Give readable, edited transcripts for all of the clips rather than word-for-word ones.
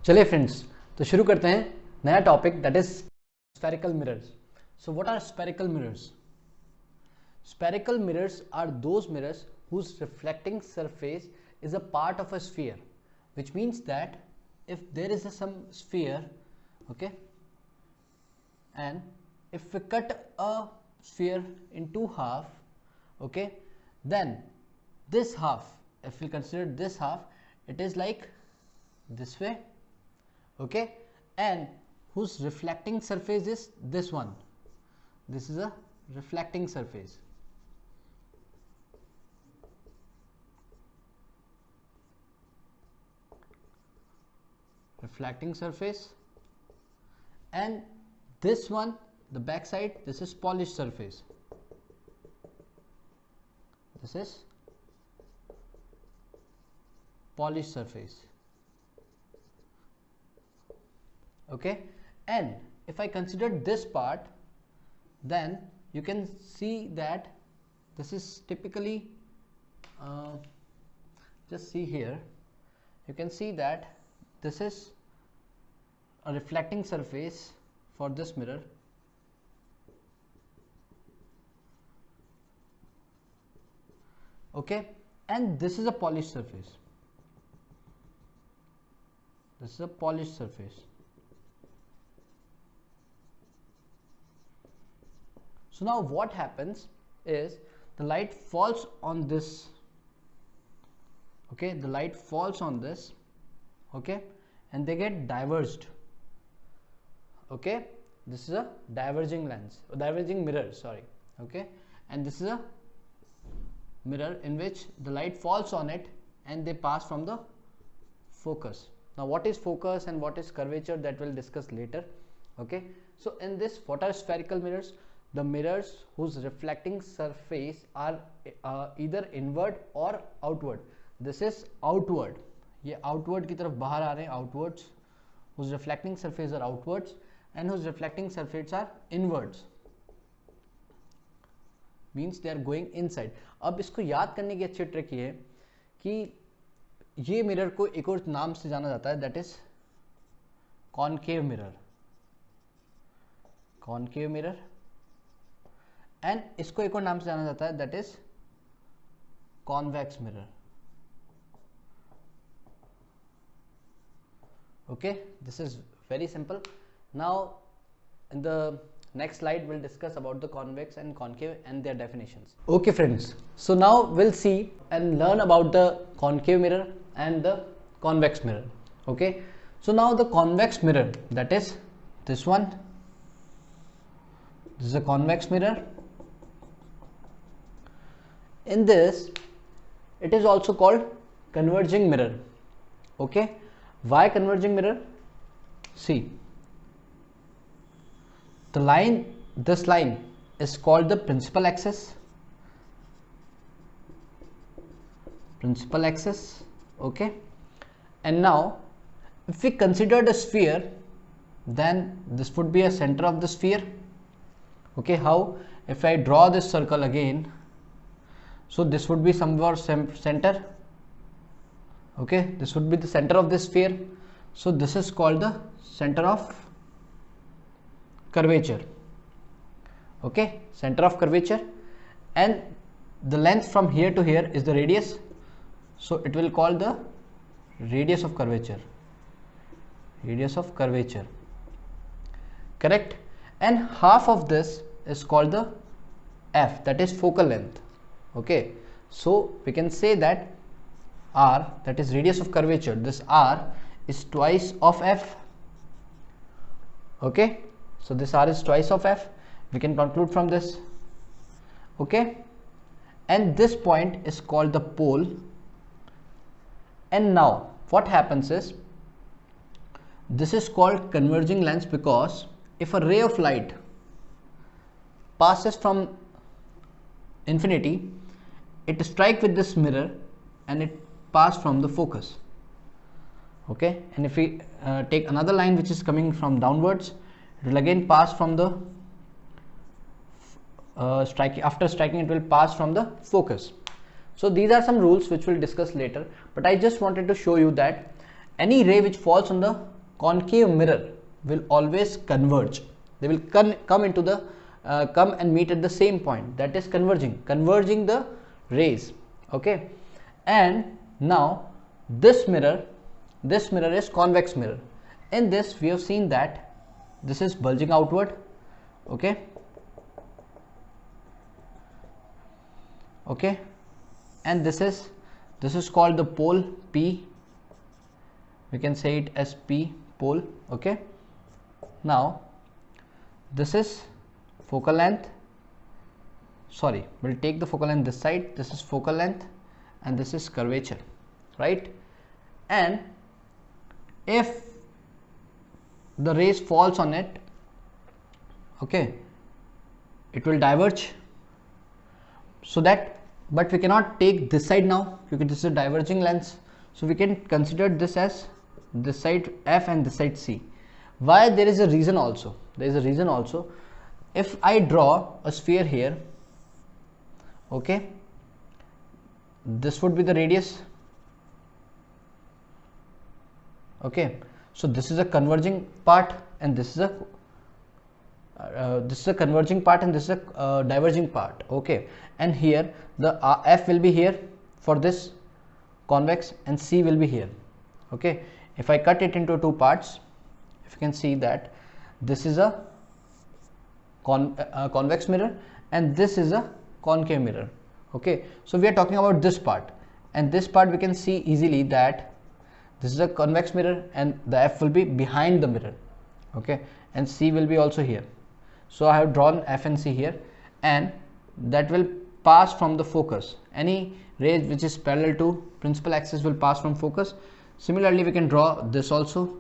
चलिए फ्रेंड्स, तो शुरू करते हैं नया topic, that is spherical mirrors. So what are spherical mirrors? Spherical mirrors are those mirrors whose reflecting surface is a part of a sphere, which means that if there is some sphere, okay, and if we cut a sphere in two half, okay, then this half, if we consider this half, it is like this way, okay, and whose reflecting surface is this one. This is a reflecting surface. Reflecting surface, and this one, the back side, this is polished surface. This is polished surface, okay. And if I consider this part, then you can see that this is typically just see here, you can see that this is a reflecting surface for this mirror, okay, and this is a polished surface. This is a polished surface. So now what happens is the light falls on this, okay, the light falls on this, okay, and they get diverged, okay. This is a diverging lens, diverging mirror, sorry, okay, and this is a mirror in which the light falls on it and they pass from the focus. Now what is focus and what is curvature, that we'll discuss later, okay. So in this, what are spherical mirrors? The mirrors whose reflecting surface are either inward or outward. This is outward, ये outward की तरफ बाहर आ रहे हैं, outwards, whose reflecting surface are outwards and whose reflecting surface are inwards, means they are going inside. अब इसको याद करने की अच्छी ट्रिक ये है कि ये मिरर को एक और नाम से जाना जाता है, that is concave mirror, concave mirror, and इसको एक और नाम से जाना जाता है, that is convex mirror. Okay, this is very simple. Now in the next slide we'll discuss about the convex and concave and their definitions. Okay friends, so now we'll see and learn about the concave mirror and the convex mirror, okay. So now the convex mirror, that is this one, this is a convex mirror. In this, it is also called converging mirror, okay. Why converging mirror? See, the line, this line is called the principal axis, principal axis, okay. And now if we consider the sphere, then this would be a center of the sphere, okay. How? If I draw this circle again, so this would be somewhere center, okay, this would be the center of this sphere. So this is called the center of curvature, okay, center of curvature. And the length from here to here is the radius, so it will call the radius of curvature, radius of curvature, correct. And half of this is called the f, that is focal length, okay. So we can say that r, that is radius of curvature, this r is twice of f, okay. So this r is twice of f, we can conclude from this, okay. And this point is called the pole. And now what happens is, this is called converging lens because if a ray of light passes from infinity, it strikes with this mirror and it pass from the focus, okay. And if we take another line which is coming from downwards, it will again pass from the after striking it will pass from the focus. So these are some rules which we'll discuss later, but I just wanted to show you that any ray which falls on the concave mirror will always converge. They will come into the come and meet at the same point, that is converging the rays. Okay, and now this mirror is convex mirror. In this we have seen that this is bulging outward. Okay, okay, and this is called the pole P. We can say it as P pole. Okay, now this is focal length. Sorry, we'll take the focal length this side. This is focal length and this is curvature, right? And if the rays falls on it, okay, it will diverge. So that, but we cannot take this side now because this is a diverging lens. So we can consider this as this side F and this side C. Why? There is a reason also. There is a reason also. If I draw a sphere here, okay, this would be the radius. Okay, so this is a converging part and this is a converging part and this is a diverging part. Okay, and here the F will be here for this convex and C will be here. Okay, if I cut it into two parts, if you can see that this is a convex mirror and this is a concave mirror. Okay, so we are talking about this part, and this part we can see easily that this is a convex mirror and the F will be behind the mirror. Okay, and C will be also here. So I have drawn F and C here, and that will pass from the focus. Any ray which is parallel to principal axis will pass from focus. Similarly, we can draw this also.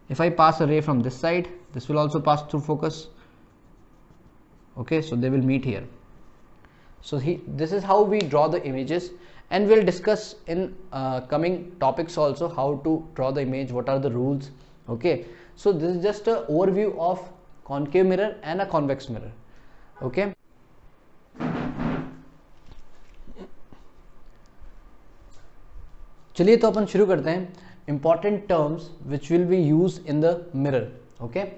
If I pass a ray from this side, this will also pass through focus. Okay, so they will meet here. So this is how we draw the images, and we'll discuss in coming topics also how to draw the image, what are the rules. Okay, so this is just an overview of concave mirror and a convex mirror. Okay, चलिए तो अपन शुरू करते हैं. Important terms which will be used in the mirror. Okay,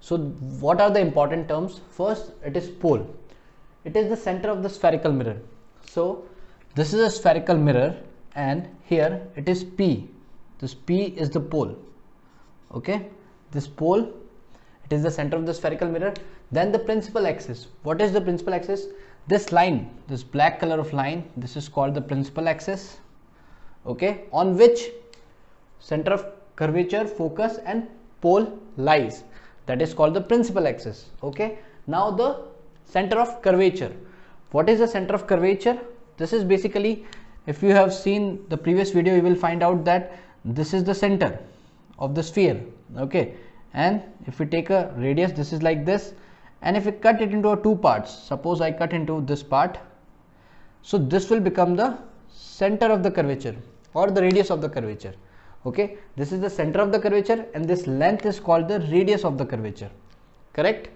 so what are the important terms? First, it is pole. It is the center of the spherical mirror. So this is a spherical mirror and here it is P. This P is the pole. Okay, this pole, it is the center of the spherical mirror. Then the principal axis. What is the principal axis? This line, this black color of line, this is called the principal axis. Okay, on which center of curvature, focus and pole lies. That is called the principal axis. Okay, now the center of curvature. What is the center of curvature? This is basically, if you have seen the previous video, you will find out that this is the center of the sphere. Okay, and if we take a radius, this is like this, and if we cut it into two parts, suppose I cut into this part, so this will become the center of the curvature or the radius of the curvature. Okay, this is the center of the curvature and this length is called the radius of the curvature. Correct?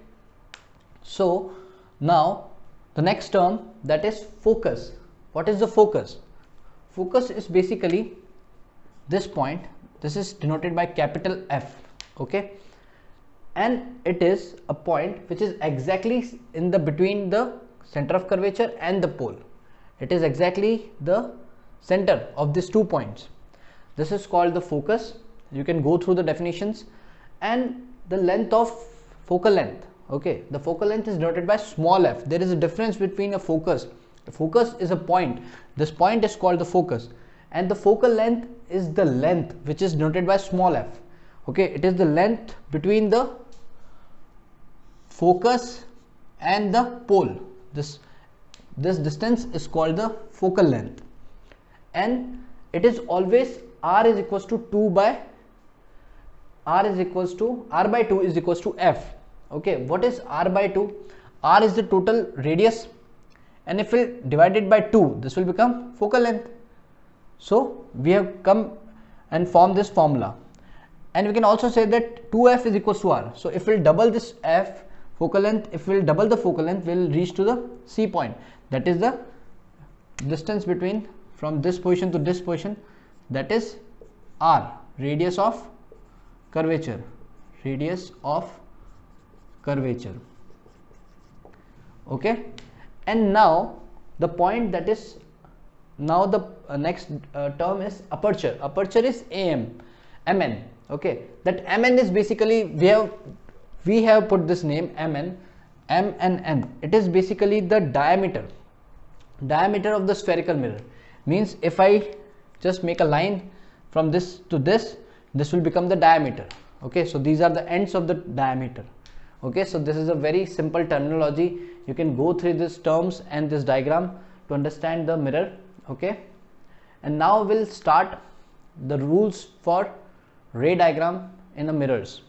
So now the next term, that is focus. What is the focus? Focus is basically this point. This is denoted by capital F. Okay, and it is a point which is exactly in the between the center of curvature and the pole. It is exactly the center of these 2 points. This is called the focus. You can go through the definitions. And the length of focal length. Okay, the focal length is denoted by small f. There is a difference between a focus. The focus is a point. This point is called the focus, and the focal length is the length which is denoted by small f. Okay, it is the length between the focus and the pole. This distance is called the focal length, and it is always r is equals to 2 by r by 2 is equals to f. Okay, what is r by 2? R is the total radius, and if we divide it by 2, this will become focal length. So we have come and formed this formula, and we can also say that 2f is equals to r. So if we'll double this f focal length, if we'll double the focal length, we'll reach to the C point. That is the distance between from this position to this position. That is r, radius of curvature, radius of curvature. Okay, and now the point that is, now the next term is aperture. Aperture is mn. Okay, that mn is basically, we have put this name mn. mnn, it is basically the diameter of the spherical mirror. Means if I just make a line from this to this will become the diameter. Okay, so these are the ends of the diameter. Okay, so this is a very simple terminology. You can go through these terms and this diagram to understand the mirror. Okay, and now we'll start the rules for ray diagram in the mirrors.